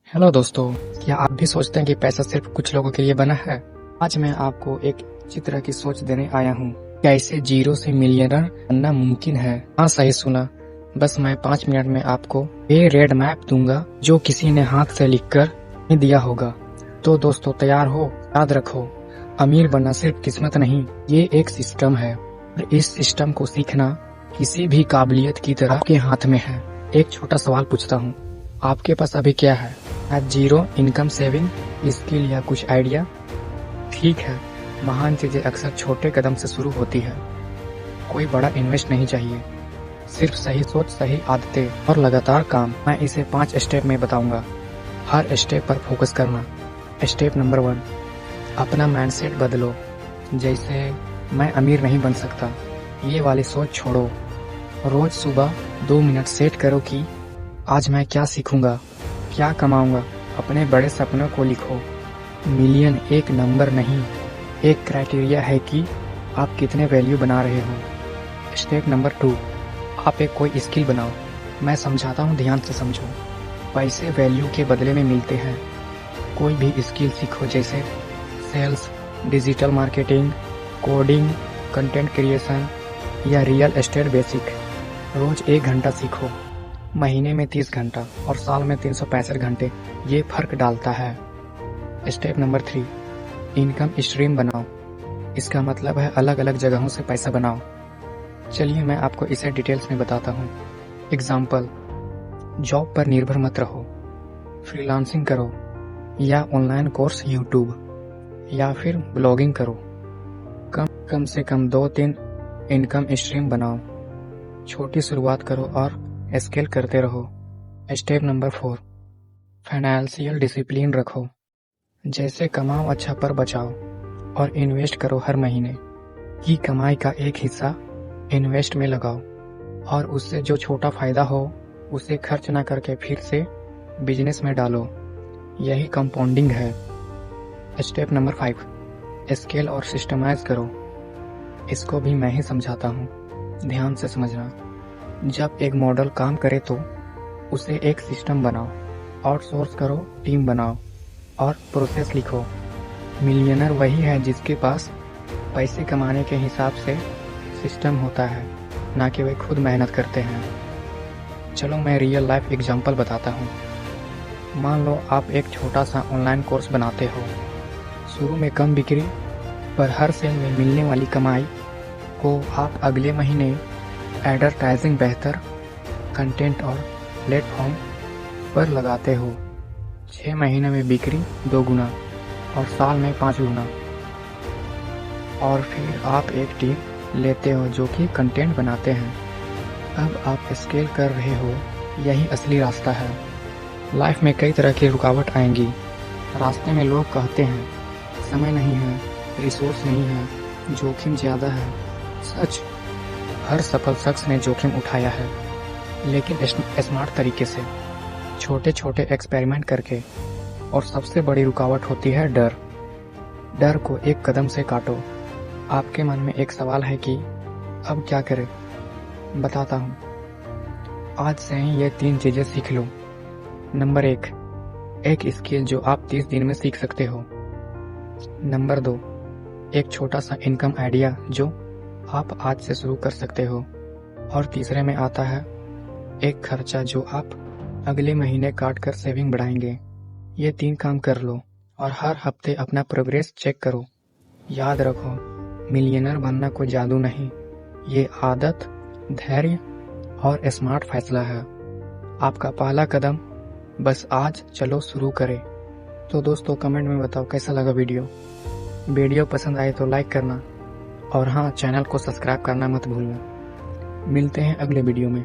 Hello दोस्तों, क्या आप भी सोचते हैं कि पैसा सिर्फ कुछ लोगों के लिए बना है? आज मैं आपको एक चित्र की सोच देने आया हूँ। क्या इसे जीरो से मिलियनर बनना मुमकिन है? हाँ, सही सुना। बस मैं 5 मिनट में आपको ये रेड मैप दूंगा जो किसी ने हाथ से लिखकर नहीं दिया होगा। तो दोस्तों, तैयार हो? याद रखो, अमीर बनना सिर्फ किस्मत नहीं, ये एक सिस्टम है और इस सिस्टम को सीखना किसी भी काबिलियत की तरह आपके हाथ में है। एक छोटा सवाल पूछता हूँ, आपके पास अभी क्या है? आज जीरो इनकम सेविंग स्किल या कुछ आइडिया? ठीक है, महान चीजें अक्सर छोटे कदम से शुरू होती है। कोई बड़ा इन्वेस्ट नहीं चाहिए, सिर्फ सही सोच, सही आदतें और लगातार काम। मैं इसे 5 स्टेप में बताऊंगा। हर स्टेप पर फोकस करना। स्टेप नंबर 1, अपना माइंडसेट बदलो। जैसे मैं अमीर नहीं बन सकता, ये वाली सोच छोड़ो। रोज सुबह 2 मिनट सेट करो कि आज मैं क्या सीखूंगा, क्या कमाऊंगा। अपने बड़े सपनों को लिखो। मिलियन एक नंबर नहीं, एक क्राइटेरिया है कि आप कितने वैल्यू बना रहे हो। स्टेप नंबर 2, आप एक कोई स्किल बनाओ। मैं समझाता हूँ, ध्यान से समझो। पैसे वैल्यू के बदले में मिलते हैं। कोई भी स्किल सीखो, जैसे sales, digital marketing, coding, content creation या रियल एस्टेट बेसिक। रोज 1 घंटा सीखो, महीने में 30 घंटा और साल में 365 घंटे। ये फर्क डालता है। स्टेप नंबर 3, इनकम स्ट्रीम बनाओ। इसका मतलब है अलग अलग जगहों से पैसा बनाओ। चलिए मैं आपको इसे डिटेल्स में बताता हूँ। एग्जाम्पल, जॉब पर निर्भर मत रहो, फ्रीलांसिंग करो या ऑनलाइन कोर्स यूट्यूब या फिर ब्लॉगिंग करो। कम से कम 2-3 इनकम स्ट्रीम बनाओ। छोटी शुरुआत करो और स्केल करते रहो। स्टेप नंबर 4, फाइनेंशियल डिसिप्लिन रखो। जैसे कमाओ अच्छा पर बचाओ और इन्वेस्ट करो। हर महीने की कमाई का एक हिस्सा इन्वेस्ट में लगाओ और उससे जो छोटा फायदा हो उसे खर्च ना करके फिर से बिजनेस में डालो। यही कंपाउंडिंग है। स्टेप नंबर 5, स्केल और सिस्टमाइज करो। इसको भी मैं ही समझाता हूँ, ध्यान से समझना। जब एक मॉडल काम करे तो उसे एक सिस्टम बनाओ, आउटसोर्स करो, टीम बनाओ और प्रोसेस लिखो। मिलियनर वही है जिसके पास पैसे कमाने के हिसाब से सिस्टम होता है, ना कि वे खुद मेहनत करते हैं। चलो मैं रियल लाइफ एग्जांपल बताता हूँ। मान लो आप एक छोटा सा ऑनलाइन कोर्स बनाते हो। शुरू में कम बिक्री, पर हर सेल में मिलने वाली कमाई को आप अगले महीने एडवर्टाइजिंग, बेहतर कंटेंट और प्लेटफॉर्म पर लगाते हो। 6 महीने में बिक्री 2 गुना और साल में 5 गुना। और फिर आप एक टीम लेते हो जो कि कंटेंट बनाते हैं। अब आप स्केल कर रहे हो। यही असली रास्ता है। लाइफ में कई तरह की रुकावट आएंगी। रास्ते में लोग कहते हैं समय नहीं है, रिसोर्स नहीं है, जोखिम ज़्यादा है। सच, हर सफल शख्स ने जोखिम उठाया है, लेकिन स्मार्ट तरीके से, छोटे छोटे एक्सपेरिमेंट करके। और सबसे बड़ी रुकावट होती है डर। डर को एक कदम से काटो। आपके मन में एक सवाल है कि अब क्या करें? बताता हूँ। आज से ही ये 3 चीजें सीख लो। नंबर 1, एक स्किल जो आप 30 दिन में सीख सकते हो। नंबर 2, एक छोटा सा इनकम आइडिया जो आप आज से शुरू कर सकते हो। और तीसरे में आता है एक खर्चा जो आप अगले महीने काट कर सेविंग बढ़ाएंगे। ये 3 काम कर लो और हर हफ्ते अपना प्रोग्रेस चेक करो। याद रखो, मिलियनर बनना कोई जादू नहीं, ये आदत, धैर्य और स्मार्ट फैसला है। आपका पहला कदम बस आज चलो शुरू करें। तो दोस्तों, कमेंट में बताओ कैसा लगा वीडियो पसंद आए तो लाइक करना और हाँ, चैनल को सब्सक्राइब करना मत भूलना। मिलते हैं अगले वीडियो में।